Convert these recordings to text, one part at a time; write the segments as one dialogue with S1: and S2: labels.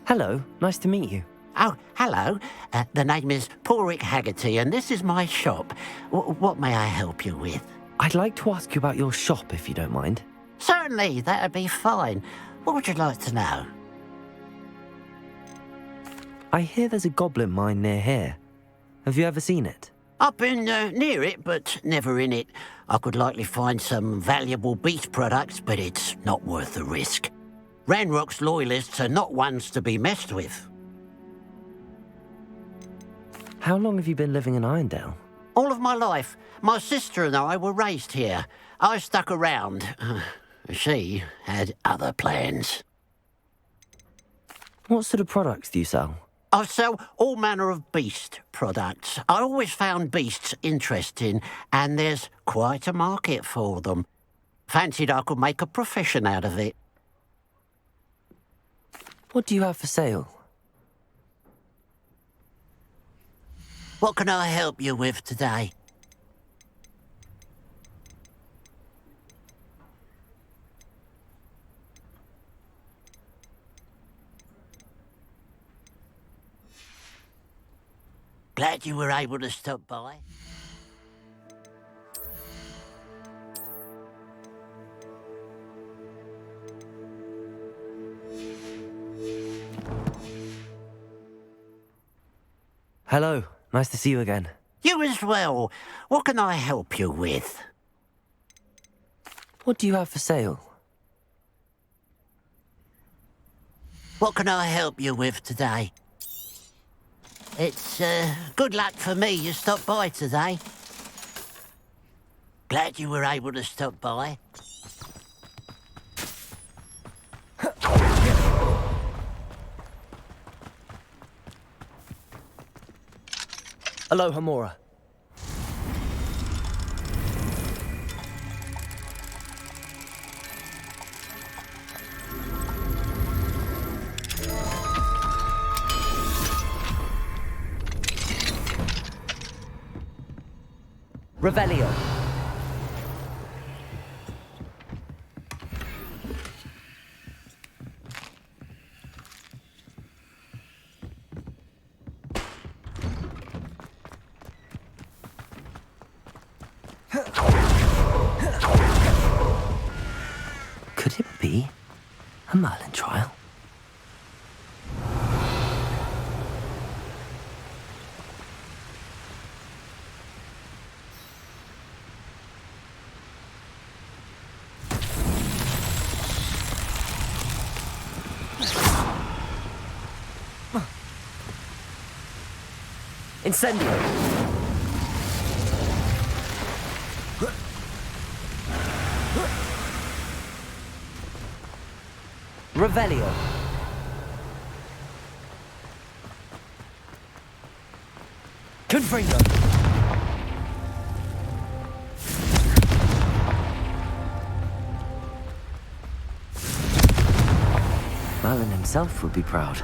S1: Hello, nice to meet you.
S2: Oh, hello. The name is Porrick Haggerty, and this is my shop. What may I help you with?
S1: I'd like to ask you about your shop, if you don't mind.
S2: Certainly, that'd be fine. What would you like to know?
S1: I hear there's a goblin mine near here. Have you ever seen it?
S2: I've been near it, but never in it. I could likely find some valuable beast products, but it's not worth the risk. Ranrock's loyalists are not ones to be messed with.
S1: How long have you been living in Irondale?
S2: All of my life. My sister and I were raised here. I stuck around. She had other plans.
S1: What sort of products do you sell?
S2: I sell all manner of beast products. I always found beasts interesting, and there's quite a market for them. Fancied I could make a profession out of it.
S1: What do you have for sale?
S2: What can I help you with today? Glad you were able to stop by.
S1: Hello, nice to see you again.
S2: You as well. What can I help you with?
S1: What do you have for sale?
S2: What can I help you with today? It's good luck for me you stopped by today. Glad you were able to stop by.
S1: Aloha, Mora. Revelio. Could it be a Merlin trial? Incendio! Revelio! Confringo! Merlin himself would be proud.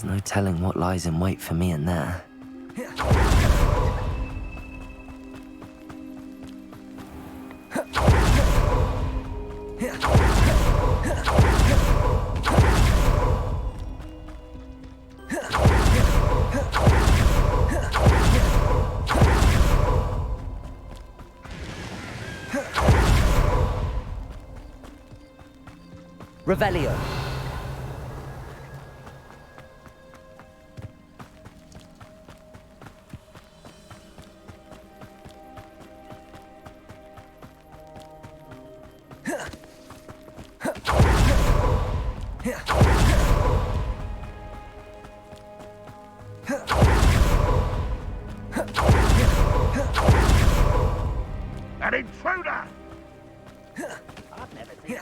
S1: There's no telling what lies in wait for me in there. Revelio.
S3: An intruder!
S2: I've never seen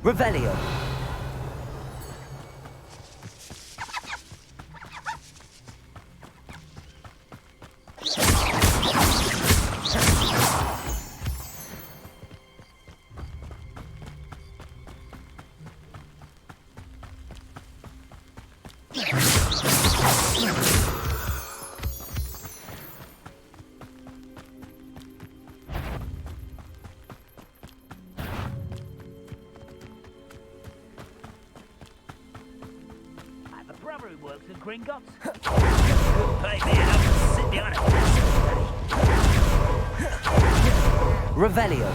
S1: Revelio.
S3: The brother who works at Gringotts. Couldn't pay me enough to sit behind a desk all day.
S1: Revelio.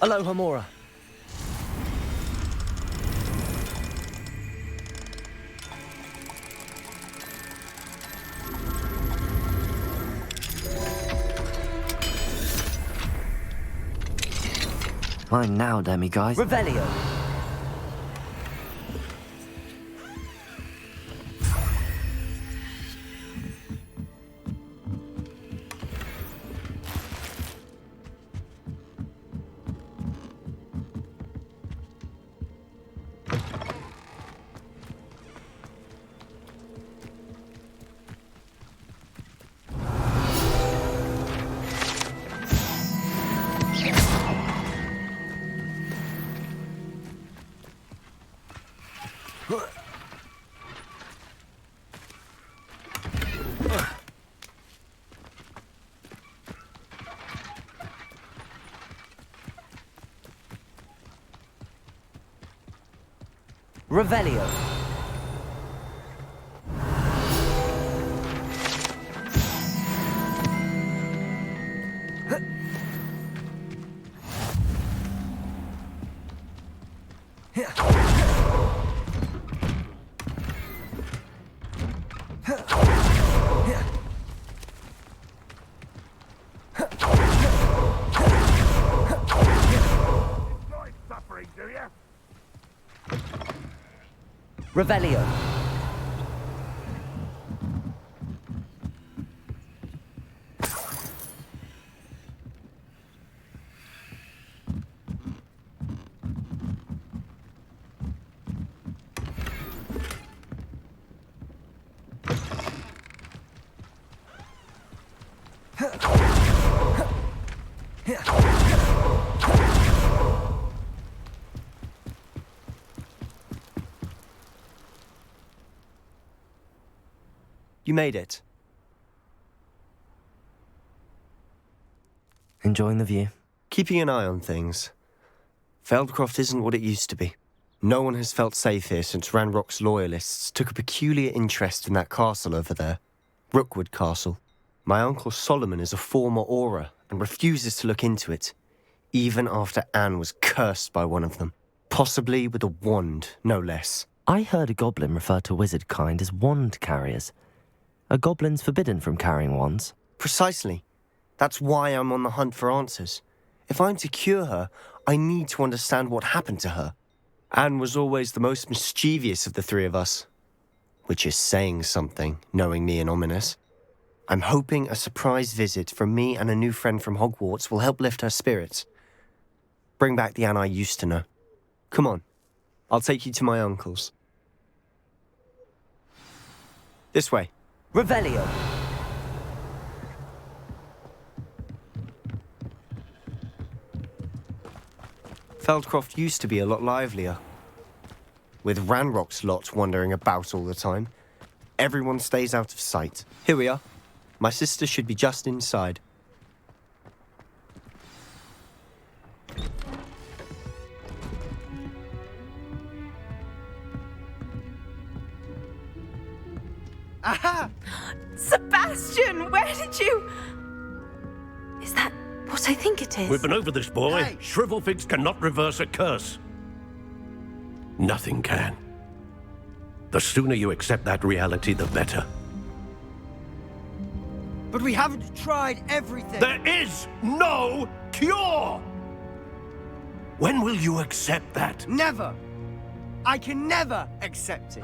S1: Aloha Mora. Mine now, demiguise. Revelio. Revelio.
S3: Enjoy suffering, do you?
S1: Revelio.
S4: You made it.
S1: Enjoying the view.
S4: Keeping an eye on things. Feldcroft isn't what it used to be. No one has felt safe here since Ranrock's loyalists took a peculiar interest in that castle over there. Rookwood Castle. My uncle Solomon is a former Aura and refuses to look into it, even after Anne was cursed by one of them. Possibly with a wand, no less.
S1: I heard a goblin refer to wizard kind as wand carriers. Are goblins forbidden from carrying wands?
S4: Precisely. That's why I'm on the hunt for answers. If I'm to cure her, I need to understand what happened to her. Anne was always the most mischievous of the three of us. Which is saying something, knowing me and Ominous. I'm hoping a surprise visit from me and a new friend from Hogwarts will help lift her spirits. Bring back the Anne I used to know. Come on, I'll take you to my uncle's. This way.
S1: Revelio.
S4: Feldcroft used to be a lot livelier. With Ranrock's lot wandering about all the time, everyone stays out of sight. Here we are. My sister should be just inside.
S5: Aha!
S6: Sebastian, where did you... Is that what I think it is?
S7: We've been over this, boy.
S5: Hey.
S7: Shrivelfigs cannot reverse a curse. Nothing can. The sooner you accept that reality, the better.
S5: But we haven't tried everything.
S7: There is no cure! When will you accept that?
S5: Never. I can never accept it.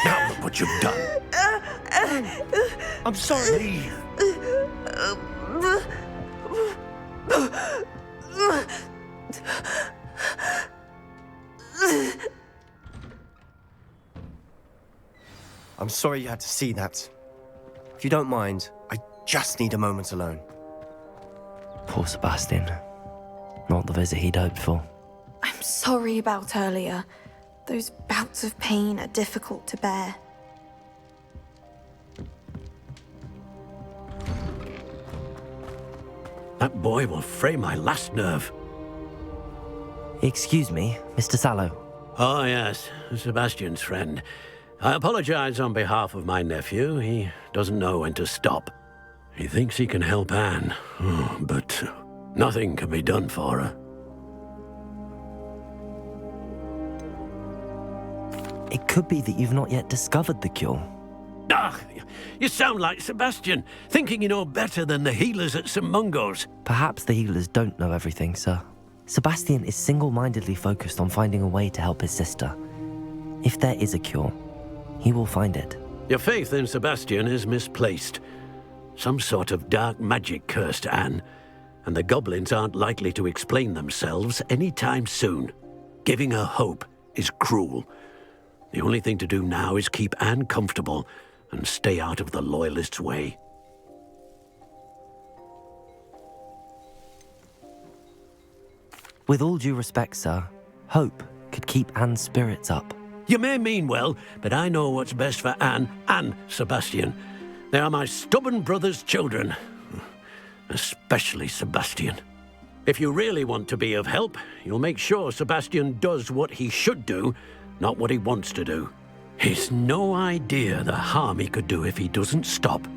S7: Now look what you've done.
S5: I'm sorry.
S7: Leave.
S4: I'm sorry you had to see that. If you don't mind, I just need a moment alone.
S1: Poor Sebastian. Not the visit he'd hoped for.
S6: I'm sorry about earlier. Those bouts of pain are difficult to bear.
S7: That boy will fray my last nerve.
S1: Excuse me, Mr. Sallow.
S7: Oh, yes, Sebastian's friend. I apologize on behalf of my nephew. He doesn't know when to stop. He thinks he can help Anne, but nothing can be done for her.
S1: It could be that you've not yet discovered the cure.
S7: Ah, you sound like Sebastian, thinking you know better than the healers at St. Mungo's.
S1: Perhaps the healers don't know everything, sir. Sebastian is single-mindedly focused on finding a way to help his sister. If there is a cure, he will find it.
S7: Your faith in Sebastian is misplaced. Some sort of dark magic cursed Anne, and the goblins aren't likely to explain themselves anytime soon. Giving her hope is cruel. The only thing to do now is keep Anne comfortable and stay out of the Loyalists' way.
S1: With all due respect, sir, hope could keep Anne's spirits up.
S7: You may mean well, but I know what's best for Anne and Sebastian. They are my stubborn brother's children. Especially Sebastian. If you really want to be of help, you'll make sure Sebastian does what he should do, not what he wants to do. He's no idea the harm he could do if he doesn't stop.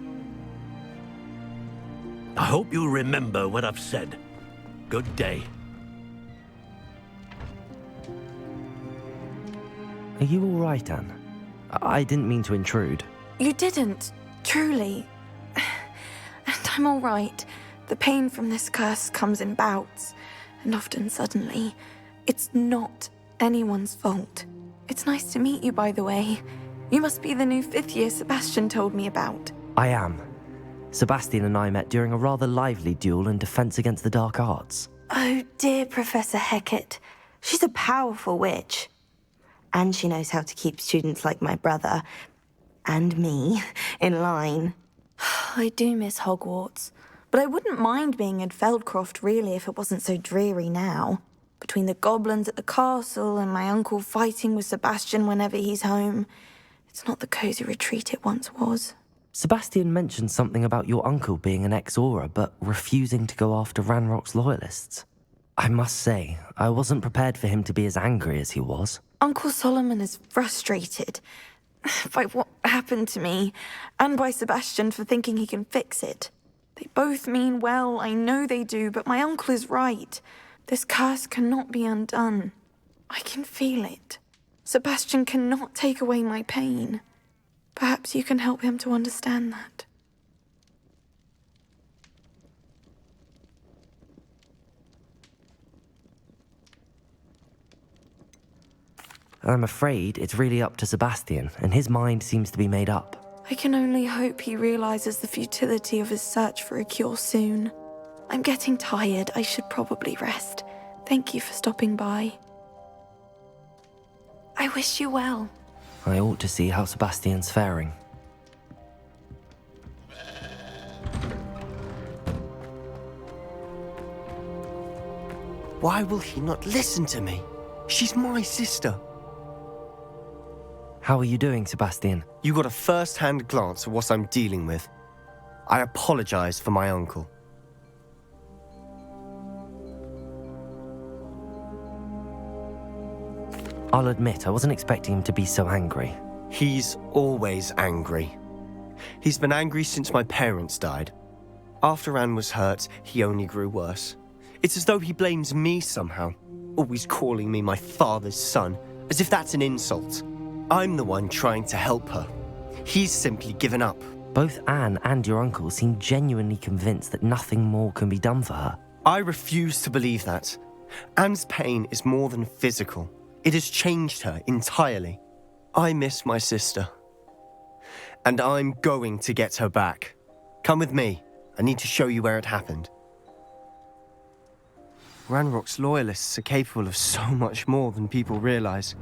S7: I hope you'll remember what I've said. Good day.
S1: Are you all right, Anne? I didn't mean to intrude.
S6: You didn't, truly. And I'm all right. The pain from this curse comes in bouts, and often suddenly. It's not anyone's fault. It's nice to meet you, by the way. You must be the new 5th year Sebastian told me about.
S1: I am. Sebastian and I met during a rather lively duel in Defense Against the Dark Arts.
S8: Oh, dear Professor Hecat. She's a powerful witch. And she knows how to keep students like my brother, and me, in line.
S6: I do miss Hogwarts, but I wouldn't mind being in Feldcroft, really, if it wasn't so dreary now. Between the goblins at the castle and my uncle fighting with Sebastian whenever he's home, it's not the cosy retreat it once was.
S1: Sebastian mentioned something about your uncle being an ex-Aura, but refusing to go after Ranrock's loyalists. I must say, I wasn't prepared for him to be as angry as he was.
S6: Uncle Solomon is frustrated by what happened to me, and by Sebastian for thinking he can fix it. They both mean well, I know they do, but my uncle is right. This curse cannot be undone. I can feel it. Sebastian cannot take away my pain. Perhaps you can help him to understand that.
S1: I'm afraid it's really up to Sebastian, and his mind seems to be made up.
S6: I can only hope he realizes the futility of his search for a cure soon. I'm getting tired. I should probably rest. Thank you for stopping by. I wish you well.
S1: I ought to see how Sebastian's faring.
S4: Why will he not listen to me? She's my sister.
S1: How are you doing, Sebastian?
S4: You got a first-hand glance at what I'm dealing with. I apologize for my uncle.
S1: I'll admit, I wasn't expecting him to be so angry.
S4: He's always angry. He's been angry since my parents died. After Anne was hurt, he only grew worse. It's as though he blames me somehow, always calling me my father's son, as if that's an insult. I'm the one trying to help her. He's simply given up.
S1: Both Anne and your uncle seem genuinely convinced that nothing more can be done for her.
S4: I refuse to believe that. Anne's pain is more than physical. It has changed her entirely. I miss my sister. And I'm going to get her back. Come with me. I need to show you where it happened. Ranrock's loyalists are capable of so much more than people realize.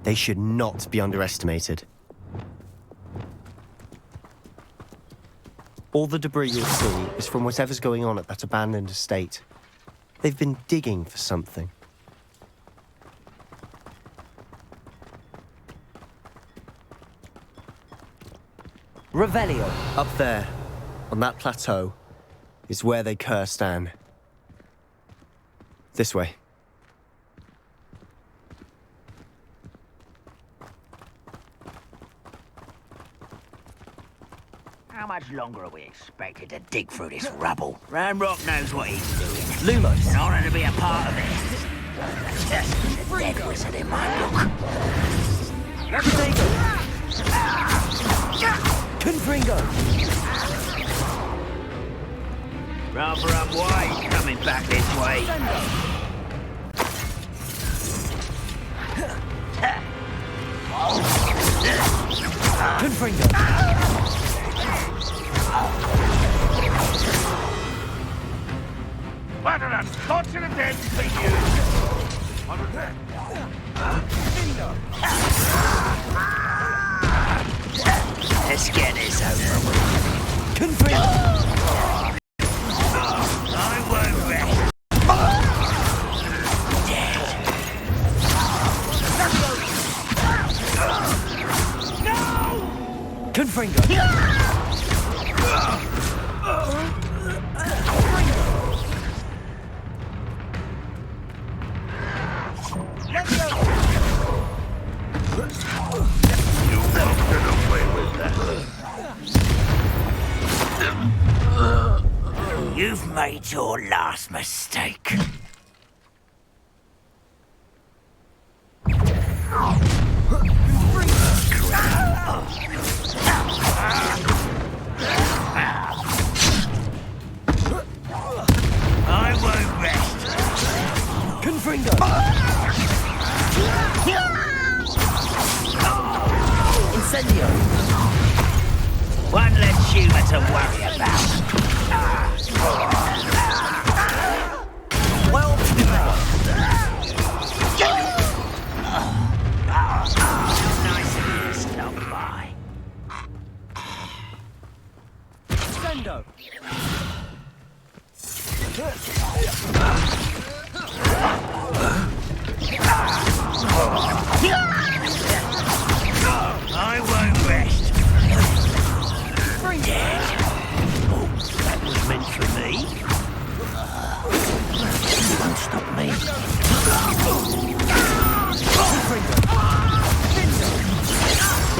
S4: They should not be underestimated. All the debris you'll see is from whatever's going on at that abandoned estate. They've been digging for something.
S5: Revelio.
S4: Up there, on that plateau, is where they cursed Anne. This way.
S3: How much longer are we expected to dig through this rubble? Ranrock knows what he's doing.
S5: Lumos.
S3: In order to be a part of this. That's just a dead wizard in my book.
S5: Confringo.
S3: Rather unwise coming back this way.
S5: Confringo.
S3: What an unfortunate end for you! Let's get this over with.
S5: Confringo.
S3: I won't rest. No!
S5: Confringo.
S3: You've made your last mistake. I won't rest.
S5: Confringo. Incendio.
S3: One less humour to worry about.
S5: Well,
S3: Nice of you to stop by.
S5: Sendo.
S3: I won't rest. Dead. Oh, that was meant for me. You won't stop me.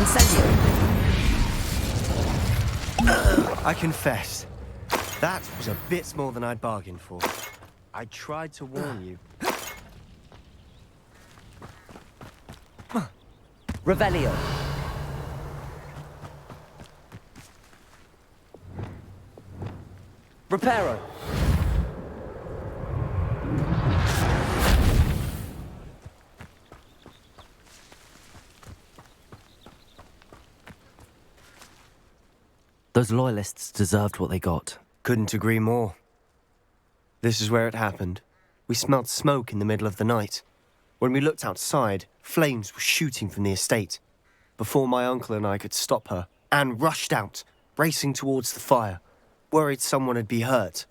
S5: Incendio.
S4: I confess, that was a bit more than I'd bargained for. I tried to warn you.
S5: Revelio. Reparo.
S1: Those loyalists deserved what they got.
S4: Couldn't agree more. This is where it happened. We smelled smoke in the middle of the night. When we looked outside, flames were shooting from the estate. Before my uncle and I could stop her, Anne rushed out, racing towards the fire, worried someone had been hurt.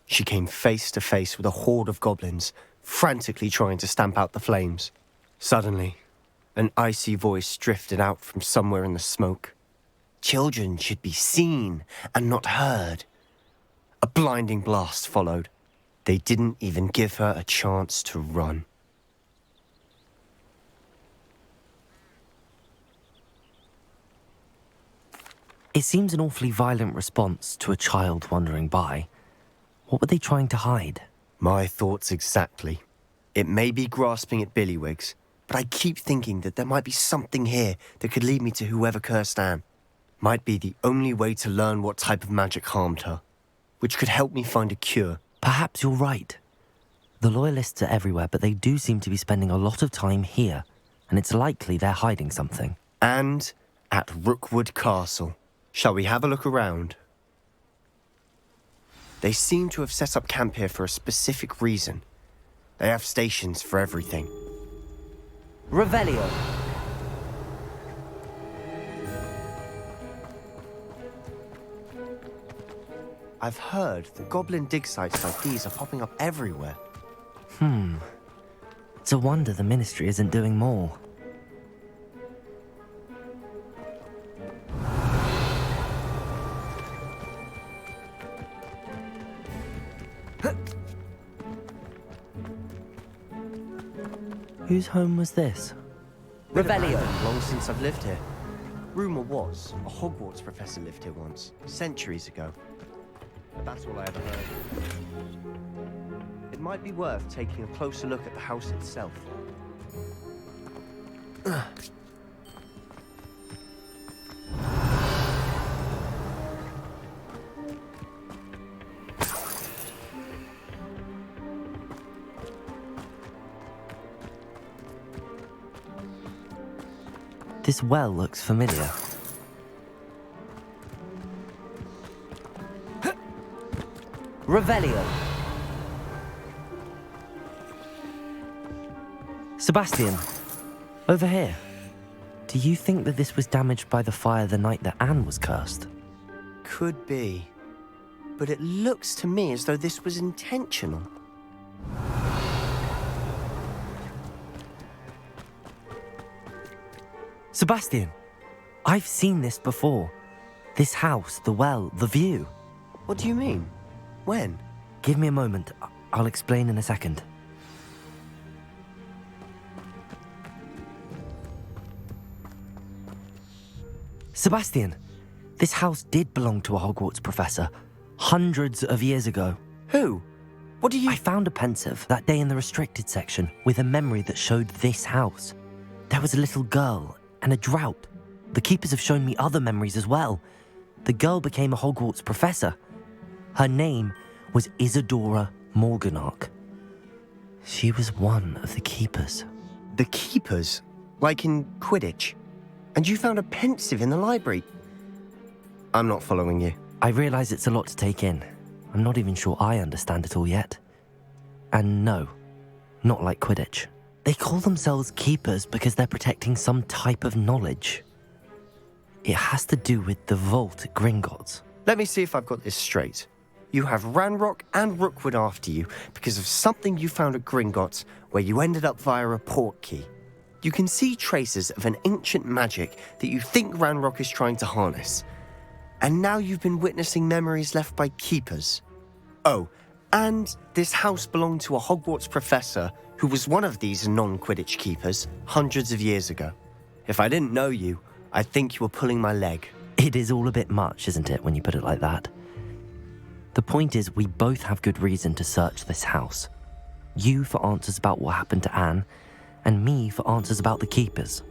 S4: She came face to face with a horde of goblins, frantically trying to stamp out the flames. Suddenly, an icy voice drifted out from somewhere in the smoke. Children should be seen and not heard. A blinding blast followed. They didn't even give her a chance to run.
S1: It seems an awfully violent response to a child wandering by. What were they trying to hide?
S4: My thoughts exactly. It may be grasping at Billywigs, but I keep thinking that there might be something here that could lead me to whoever cursed Anne. Might be the only way to learn what type of magic harmed her, which could help me find a cure.
S1: Perhaps you're right. The Loyalists are everywhere, but they do seem to be spending a lot of time here, and it's likely they're hiding something.
S4: And at Rookwood Castle. Shall we have a look around? They seem to have set up camp here for a specific reason. They have stations for everything.
S1: Revelio.
S4: I've heard that goblin dig sites like these are popping up everywhere.
S1: It's a wonder the Ministry isn't doing more. Whose home was this?
S4: Revelio. Long since I've lived here. Rumour was, a Hogwarts professor lived here once, centuries ago. But that's all I ever heard. It might be worth taking a closer look at the house itself.
S1: This well looks familiar. Revelio. Sebastian, over here. Do you think that this was damaged by the fire the night that Anne was cursed?
S4: Could be. But it looks to me as though this was intentional.
S1: Sebastian, I've seen this before. This house, the well, the view.
S4: What do you mean? When?
S1: Give me a moment. I'll explain in a second. Sebastian, this house did belong to a Hogwarts professor hundreds of years ago.
S4: Who? What do you...
S1: I found a pensive that day in the restricted section with a memory that showed this house. There was a little girl and a drought. The keepers have shown me other memories as well. The girl became a Hogwarts professor. Her name was Isadora Morganach. She was one of the keepers.
S4: The keepers? Like in Quidditch? And you found a pensive in the library? I'm not following you.
S1: I realise it's a lot to take in. I'm not even sure I understand it all yet. And no, not like Quidditch. They call themselves keepers because they're protecting some type of knowledge. It has to do with the vault at Gringotts.
S4: Let me see if I've got this straight. You have Ranrock and Rookwood after you because of something you found at Gringotts where you ended up via a port key. You can see traces of an ancient magic that you think Ranrock is trying to harness. And now you've been witnessing memories left by keepers. Oh, and this house belonged to a Hogwarts professor who was one of these non-Quidditch keepers hundreds of years ago. If I didn't know you, I'd think you were pulling my leg.
S1: It is all a bit much, isn't it, when you put it like that? The point is, we both have good reason to search this house. You for answers about what happened to Anne, and me for answers about the keepers.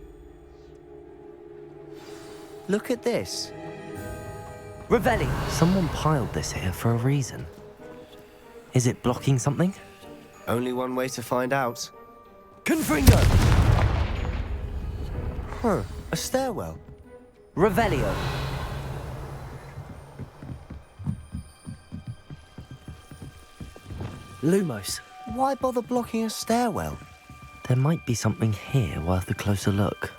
S4: Look at this.
S1: Revelli! Someone piled this here for a reason. Is it blocking something?
S4: Only one way to find out.
S1: Confringo!
S4: Huh, a stairwell.
S1: Revelio. Lumos.
S4: Why bother blocking a stairwell?
S1: There might be something here worth a closer look.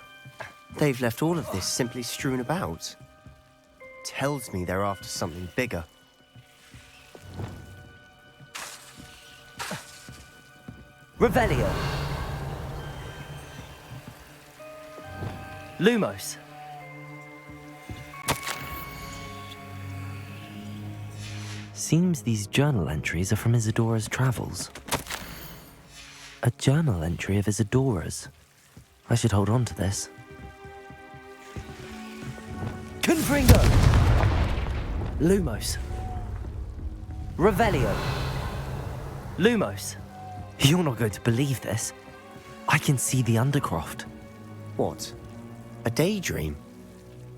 S4: They've left all of this simply strewn about. Tells me they're after something bigger.
S1: Revelio. Lumos. Seems these journal entries are from Isadora's travels. A journal entry of Isadora's. I should hold on to this. Confringo! Lumos. Revelio. Lumos. You're not going to believe this. I can see the Undercroft.
S4: What? A daydream?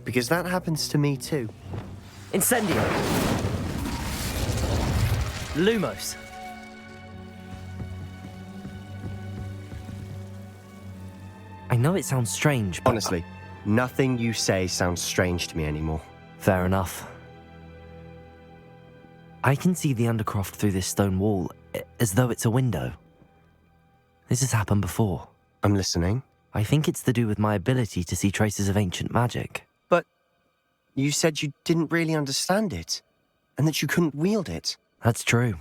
S4: Because that happens to me too.
S1: Incendio. Lumos. I know it sounds strange, but...
S4: Honestly, nothing you say sounds strange to me anymore.
S1: Fair enough. I can see the Undercroft through this stone wall, as though it's a window. This has happened before.
S4: I'm listening.
S1: I think it's to do with my ability to see traces of ancient magic.
S4: But you said you didn't really understand it, and that you couldn't wield it.
S1: That's true,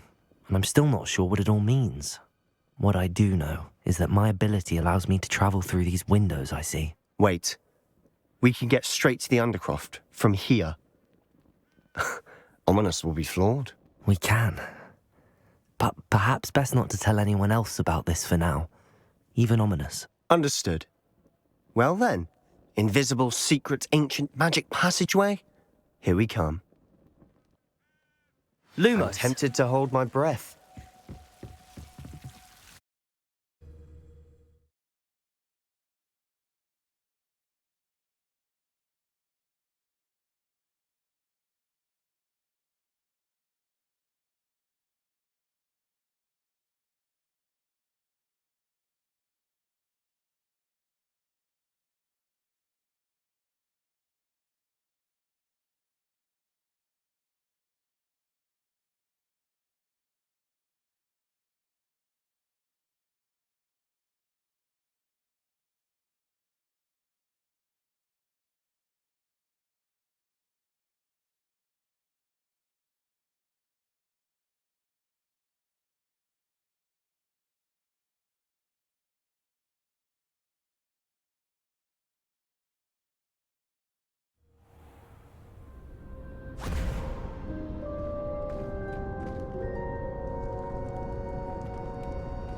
S1: and I'm still not sure what it all means. What I do know is that my ability allows me to travel through these windows I see.
S4: Wait. We can get straight to the Undercroft from here. Ominous will be floored.
S1: We can. But perhaps best not to tell anyone else about this for now. Even Ominous.
S4: Understood. Well then, invisible, secret, ancient magic passageway? Here we come.
S1: Lumos.
S4: I'm tempted to hold my breath.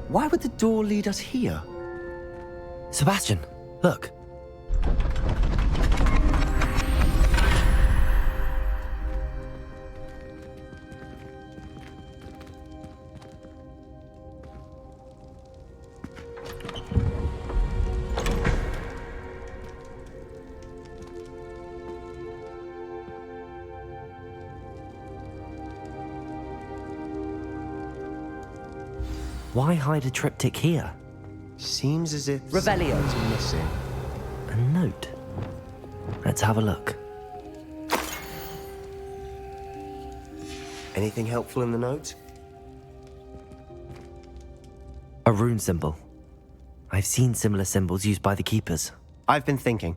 S4: Why would the door lead us here?
S1: Sebastian, look. Why hide a triptych here?
S4: Seems as if
S1: Revelio.
S4: something's missing.
S1: A note. Let's have a look.
S4: Anything helpful in the note?
S1: A rune symbol. I've seen similar symbols used by the keepers.
S4: I've been thinking.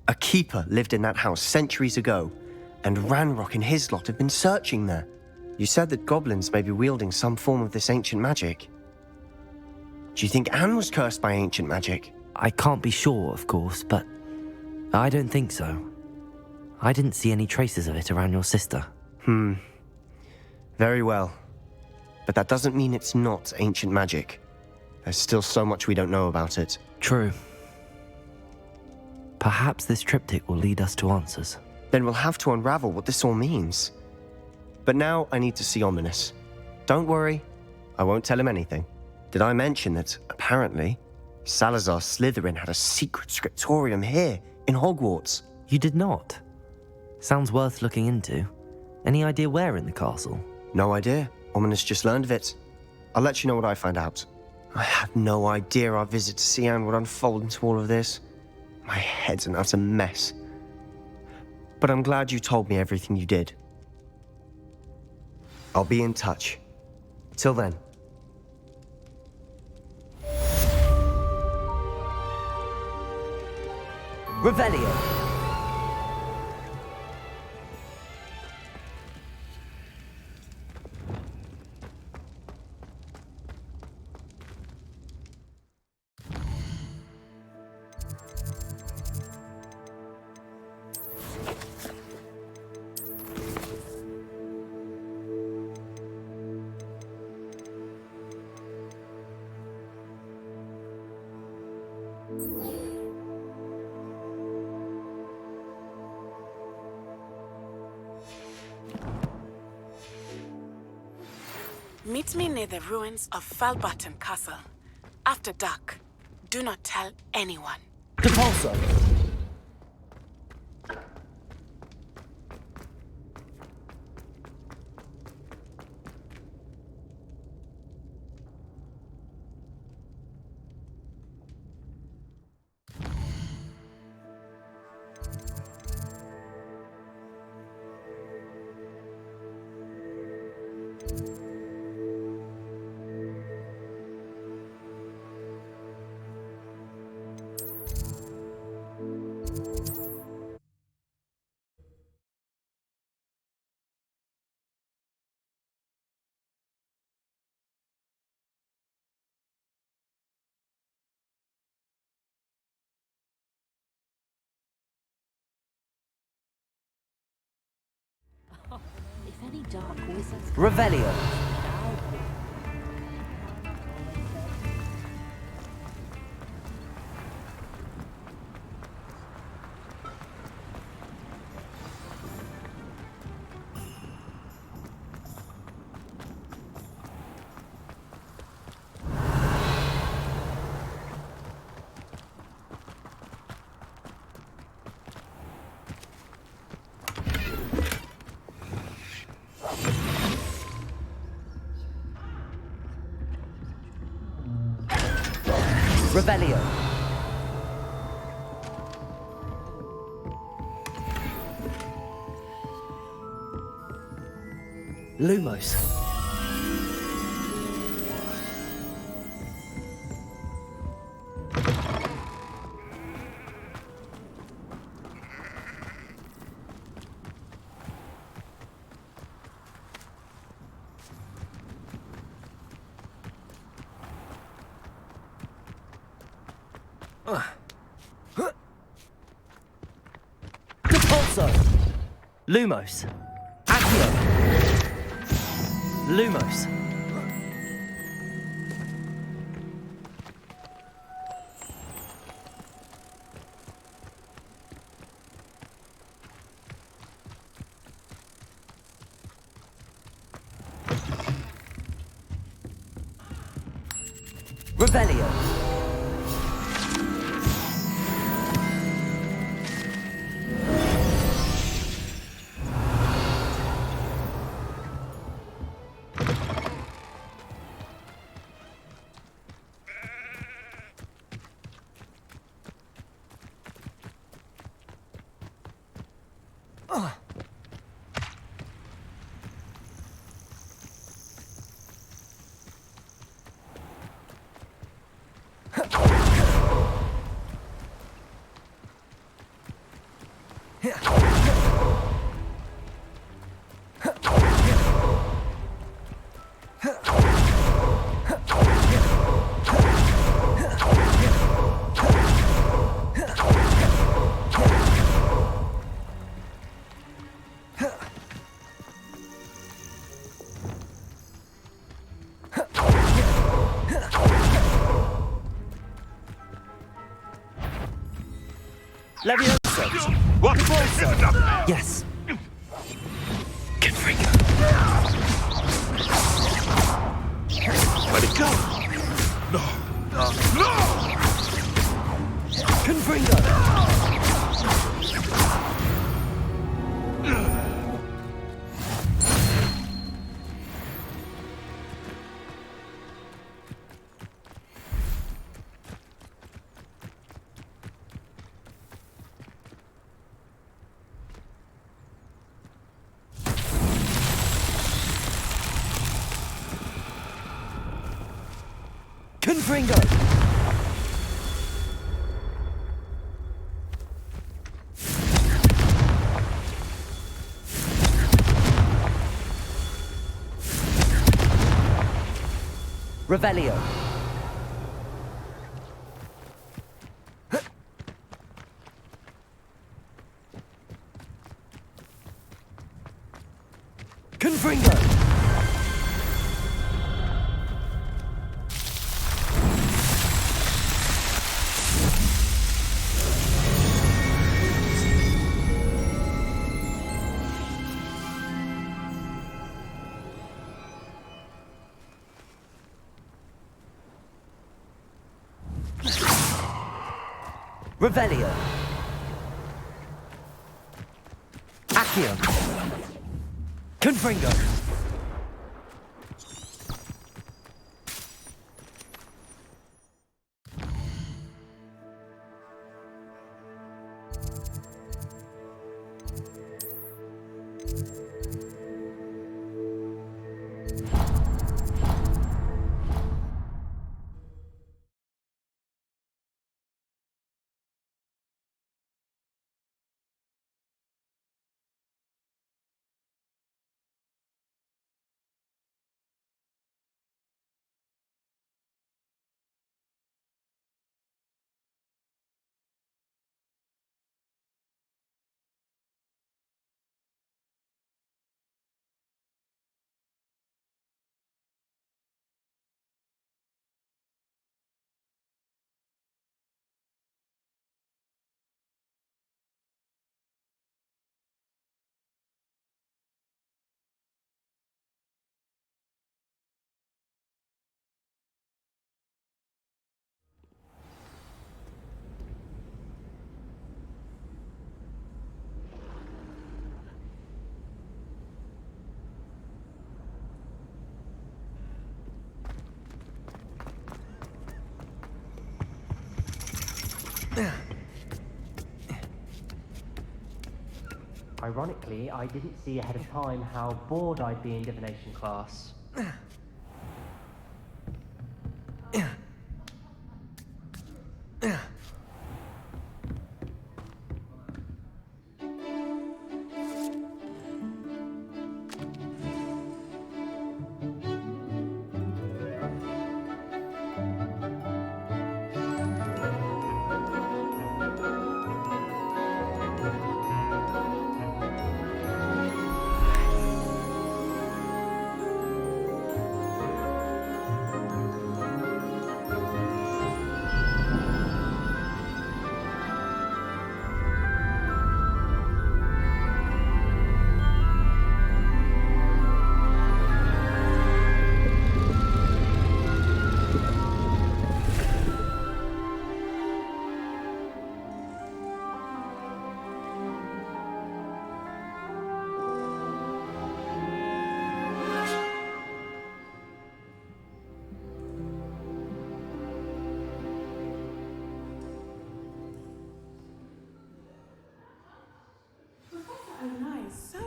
S4: A keeper lived in that house centuries ago, and Ranrock and his lot have been searching there. You said that goblins may be wielding some form of this ancient magic. Do you think Anne was cursed by ancient magic?
S1: I can't be sure, of course, but I don't think so. I didn't see any traces of it around your sister.
S4: Very well. But that doesn't mean it's not ancient magic. There's still so much we don't know about it.
S1: True. Perhaps this triptych will lead us to answers.
S4: Then we'll have to unravel what this all means. But now I need to see Ominous. Don't worry, I won't tell him anything. Did I mention that, apparently, Salazar Slytherin had a secret scriptorium here, in Hogwarts?
S1: You did not. Sounds worth looking into. Any idea where in the castle?
S4: No idea. Ominous just learned of it. I'll let you know what I find out. I had no idea our visit to Sian would unfold into all of this. My head's an utter mess. But I'm glad you told me everything you did. I'll be in touch. Till then,
S1: Revelio.
S9: Meet me near the ruins of Falbaton Castle. After dark. Do not tell anyone.
S1: Depulso.
S10: If any dark wizards...
S1: Revelio. Revelio. Lumos. Depulso. Lumos. Accio. Lumos. Revelio. Levioso.
S11: What? Depulso.
S1: Yes.
S7: Confringo.
S11: Let it go. No. No!
S1: Confringo. Confringo. Revelio. Confringo! Revelio. Accio. Confringo.
S12: Ironically, I didn't see ahead of time how bored I'd be in divination class.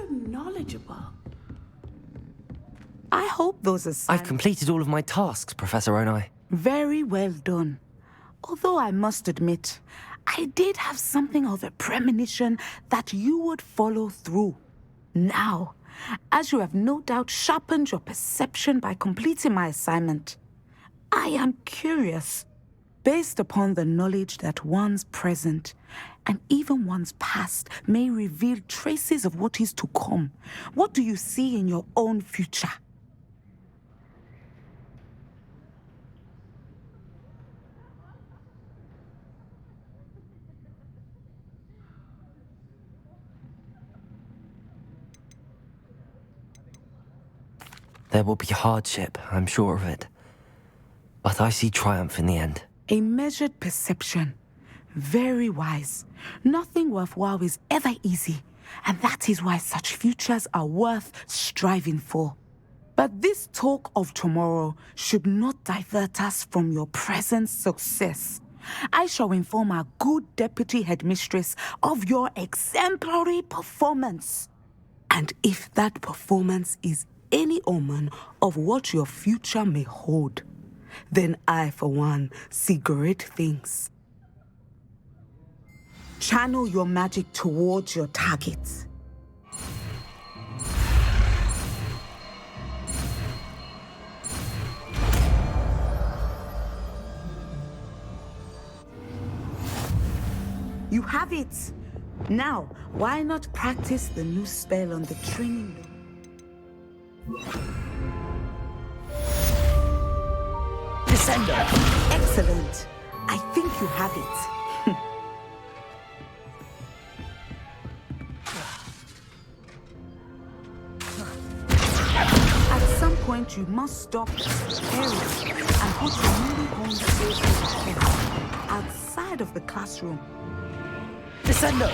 S9: Knowledgeable. I hope those assignments...
S1: I've completed all of my tasks, Professor Onai.
S9: Very well done. Although I must admit, I did have something of a premonition that you would follow through. Now, as you have no doubt sharpened your perception by completing my assignment, I am curious, based upon the knowledge that one's present and even one's past may reveal traces of what is to come. What do you see in your own future?
S1: There will be hardship, I'm sure of it. But I see triumph in the end.
S9: A measured perception. Very wise. Nothing worthwhile is ever easy, and that is why such futures are worth striving for. But this talk of tomorrow should not divert us from your present success. I shall inform our good deputy headmistress of your exemplary performance. And if that performance is any omen of what your future may hold, then I, for one, see great things. Channel your magic towards your targets. You have it. Now, why not practice the new spell on the training room?
S3: Descendo.
S9: Excellent. I think you have it. At some point, you must stop staring and put your newly honed skills to the test outside of the classroom.
S3: Descendo.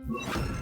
S11: you